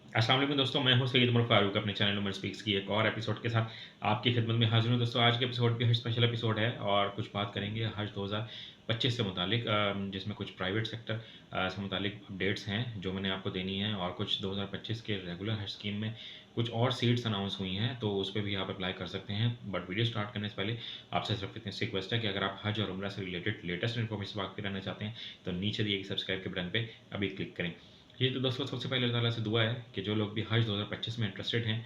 अस्सलाम वालेकुम दोस्तों, मैं हूं सैयद उमर फारूक अपने चैनल उमर स्पीक्स की एक और एपिसोड के साथ आपकी खिदमत में हाजिर हूं। दोस्तों आज के एपिसोड भी हज स्पेशल एपिसोड है और कुछ बात करेंगे हज 2025 से मुतालिक, जिसमें कुछ प्राइवेट सेक्टर से मुतालिक अपडेट्स हैं जो मैंने आपको देनी है, और कुछ 2025 के रेगुलर हज स्कीम में कुछ और सीट्स अनाउंस हुई हैं तो उस पर भी आप अप्लाई कर सकते हैं। बट वीडियो स्टार्ट करने से पहले आपसे सिर्फ इतनी सी रिक्वेस्ट है कि अगर आप हज और उम्रा से रिलेटेड लेटेस्ट इन्फॉर्मेशन वाकफी रहना चाहते हैं तो नीचे दिए गए सब्सक्राइब के बटन पे अभी क्लिक करें। जी, तो दोस्तों सबसे पहले अल्लाह ताला से दुआ है कि जो लोग भी हज 2025 में इंटरेस्टेड हैं,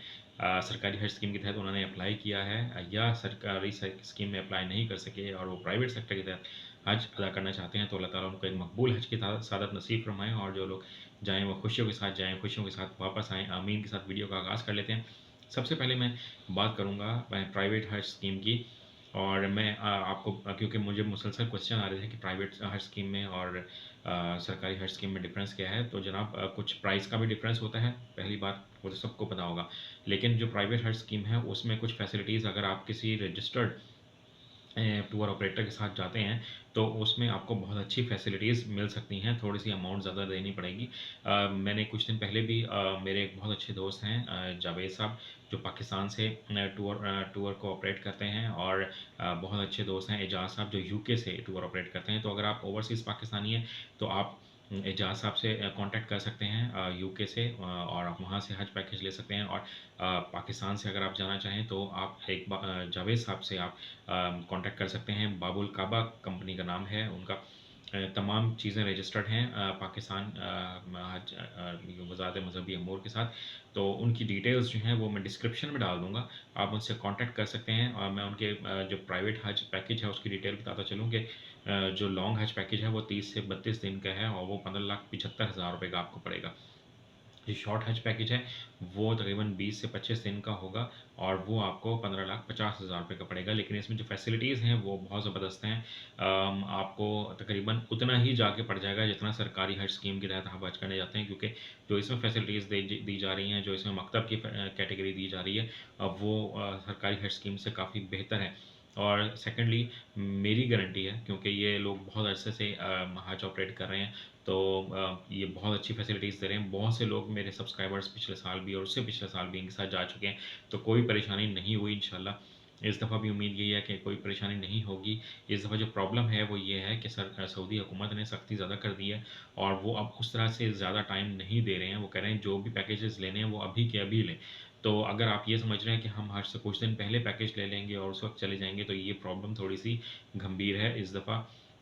सरकारी हज स्कीम के तहत उन्होंने अप्लाई किया है, या सरकारी स्कीम में अप्लाई नहीं कर सके और वो प्राइवेट सेक्टर के तहत हज अदा करना चाहते हैं, तो अल्लाह ताला उनको एक मकबूल हज की सादत नसीब फरमाएँ, और जो लोग जाएँ वो खुशियों के साथ जाएँ, खुशियों के साथ वापस आएँ। आमीन के साथ वीडियो का आगाज़ कर लेते हैं। सबसे पहले मैं बात करूँगा प्राइवेट हज स्कीम की, और मैं आपको क्योंकि मुझे मुसलसल क्वेश्चन आ रहे थे कि प्राइवेट हज स्कीम में और सरकारी हज स्कीम में डिफरेंस क्या है, तो जनाब कुछ प्राइस का भी डिफरेंस होता है, पहली बात वो तो सबको पता होगा। लेकिन जो प्राइवेट हज स्कीम है उसमें कुछ फैसिलिटीज़, अगर आप किसी रजिस्टर्ड टूर ऑपरेटर के साथ जाते हैं तो उसमें आपको बहुत अच्छी फैसिलिटीज़ मिल सकती हैं, थोड़ी सी अमाउंट ज़्यादा देनी पड़ेगी। मैंने कुछ दिन पहले भी मेरे एक बहुत अच्छे दोस्त हैं, जावेद साहब, जो पाकिस्तान से टूर को ऑपरेट करते हैं, और बहुत अच्छे दोस्त हैं एजाज साहब जो यूके से टूर ऑपरेट करते हैं। तो अगर आप ओवरसीज़ पाकिस्तानी हैं तो आप एजाज साहब से कांटेक्ट कर सकते हैं यूके से, और आप वहाँ से हज पैकेज ले सकते हैं। और पाकिस्तान से अगर आप जाना चाहें तो आप जावेद साहब से आप कांटेक्ट कर सकते हैं। बाबुल काबा कंपनी का नाम है उनका। तमाम चीज़ें रजिस्टर्ड हैं पाकिस्तान हज वज़ारत मज़हबी अमूर के साथ। तो उनकी डिटेल्स जो हैं वो मैं डिस्क्रिप्शन में डाल दूँगा, आप उनसे कांटेक्ट कर सकते हैं। और मैं उनके जो प्राइवेट हज पैकेज है उसकी डिटेल बताता चलूँ कि जो लॉन्ग हज पैकेज है वो 30 से 32 दिन का है, और वो 15,75,000 रुपये का आपको पड़ेगा। जो शॉर्ट हज पैकेज है वो तकरीबन 20 से 25 दिन का होगा, और वो आपको 15,50,000 रुपये का पड़ेगा। लेकिन इसमें जो फैसिलिटीज़ हैं वो बहुत ज़बरदस्त हैं। आपको तकरीबन उतना ही जाके पड़ जाएगा जितना सरकारी हज स्कीम के तहत आप हज करने जाते हैं, क्योंकि जो इसमें फैसिलिटीज़ दी जा रही हैं, जो इसमें मकतब की कैटेगरी दी जा रही है, वो सरकारी हज स्कीम से काफ़ी बेहतर है। और सेकेंडली मेरी गारंटी है, क्योंकि ये लोग बहुत अरसे से हज ऑपरेट कर रहे हैं, तो ये बहुत अच्छी फैसिलिटीज़ दे रहे हैं। बहुत से लोग मेरे सब्सक्राइबर्स पिछले साल भी और उससे पिछले साल भी इनके साथ जा चुके हैं, तो कोई परेशानी नहीं हुई इंशाल्लाह। इस दफ़ा भी उम्मीद यही है कि कोई परेशानी नहीं होगी। इस दफ़ा जो प्रॉब्लम है वो ये है कि सऊदी हुकूमत ने सख्ती ज़्यादा कर दी है, और वो अब उस तरह से ज़्यादा टाइम नहीं दे रहे हैं। वो कह रहे हैं जो भी पैकेजेस लेने हैं वो अभी के अभी लें। तो अगर आप ये समझ रहे हैं कि हम हज से कुछ दिन पहले पैकेज ले लेंगे और उस वक्त चले जाएंगे, तो ये प्रॉब्लम थोड़ी सी गंभीर है इस दफ़ा,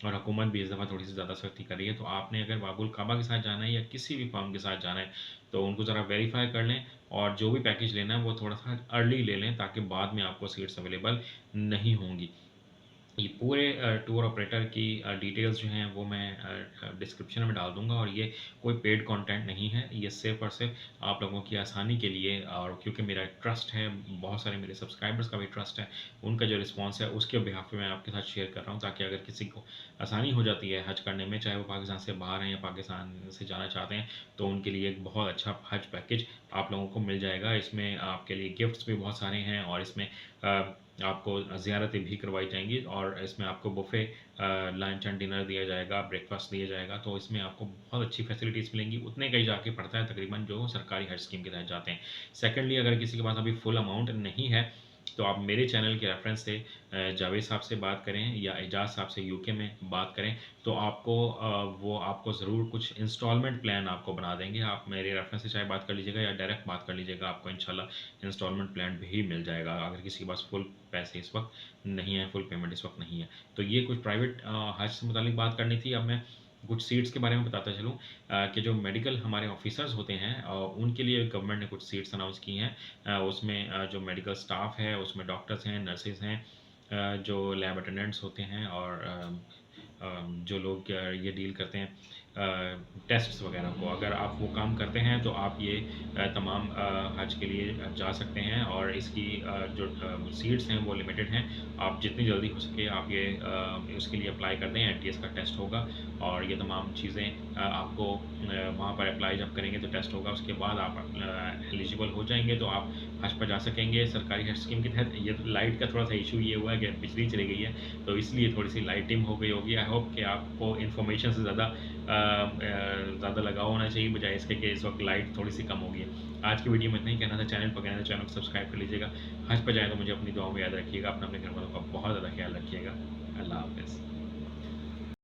और हुकूमत भी इस दफ़ा थोड़ी सी ज़्यादा सख्ती कर रही है। तो आपने अगर बाबुल काबा के साथ जाना है या किसी भी फर्म के साथ जाना है तो उनको ज़रा वेरीफाई कर लें, और जो भी पैकेज लेना है वो थोड़ा सा अर्ली ले लें, ताकि बाद में आपको सीट्स अवेलेबल नहीं होंगी। ये पूरे टूर ऑपरेटर की डिटेल्स जो हैं वो मैं डिस्क्रिप्शन में डाल दूँगा, और ये कोई पेड कंटेंट नहीं है, ये सिर्फ़ और सिर्फ आप लोगों की आसानी के लिए, और क्योंकि मेरा ट्रस्ट है, बहुत सारे मेरे सब्सक्राइबर्स का भी ट्रस्ट है, उनका जो रिस्पॉन्स है उसके बिहाफ़ पे मैं आपके साथ शेयर कर रहा हूँ, ताकि अगर किसी को आसानी हो जाती है हज करने में, चाहे वो पाकिस्तान से बाहर हैं या पाकिस्तान से जाना चाहते हैं, तो उनके लिए एक बहुत अच्छा हज पैकेज आप लोगों को मिल जाएगा। इसमें आपके लिए गिफ्ट्स भी बहुत सारे हैं, और इसमें आपको ज़ियारतें भी करवाई जाएँगी, और इसमें आपको बुफ़े लंच एंड डिनर दिया जाएगा, ब्रेकफ़ास्ट दिया जाएगा। तो इसमें आपको बहुत अच्छी फैसिलिटीज़ मिलेंगी। उतने का ही जाके पड़ता है तकरीबन जो सरकारी हज स्कीम के तहत जाते हैं। सेकंडली, अगर किसी के पास अभी फुल अमाउंट नहीं है तो आप मेरे चैनल के रेफ़रेंस से जावेद साहब से बात करें या एजाज साहब से यूके में बात करें, तो आपको वो आपको ज़रूर कुछ इंस्टॉलमेंट प्लान आपको बना देंगे। आप मेरे रेफ़रेंस से चाहे बात कर लीजिएगा या डायरेक्ट बात कर लीजिएगा, आपको इंशाल्लाह इंस्टॉलमेंट प्लान भी मिल जाएगा, अगर किसी के पास फुल पैसे इस वक्त नहीं है, फुल पेमेंट इस वक्त नहीं है। तो ये कुछ प्राइवेट हज से मुतालिक बात करनी थी। अब मैं कुछ सीट्स के बारे में बताता चलूँ, कि जो मेडिकल हमारे ऑफिसर्स होते हैं उनके लिए गवर्नमेंट ने कुछ सीट्स अनाउंस की हैं। उसमें जो मेडिकल स्टाफ है उसमें डॉक्टर्स हैं, नर्सेज़ हैं, जो लैब अटेंडेंट्स होते हैं, और जो लोग ये डील करते हैं टेस्ट्स वगैरह को, अगर आप वो काम करते हैं तो आप ये तमाम हज के लिए जा सकते हैं। और इसकी जो सीट्स हैं वो लिमिटेड हैं। आप जितनी जल्दी हो सके आप ये इसके लिए अप्लाई कर दें। एनटीएस का टेस्ट होगा, और ये तमाम चीज़ें आपको वहाँ पर अप्लाई जब करेंगे तो टेस्ट होगा, उसके बाद आप एलिजिबल हो जाएंगे तो आप हज पर जा सकेंगे सरकारी हज स्कीम के तहत। ये लाइट का थोड़ा सा इशू ये हुआ है कि बिजली चली गई है, तो इसलिए थोड़ी सी लाइटिंग हो गई होगी। आई होप कि आपको इन्फॉर्मेशन से ज़्यादा ज़्यादा लगाव होना चाहिए, बजाय इसके कि इस वक्त लाइट थोड़ी सी कम हो गई है। आज की वीडियो में इतना ही कहना था। चैनल पर कहना था, चैनल को सब्सक्राइब कर लीजिएगा। हज पर जाए तो मुझे अपनी दुआओं में याद रखिएगा। अपना अपने घर वालों का बहुत ज़्यादा ख्याल रखिएगा। अल्लाह हाफ़िज़।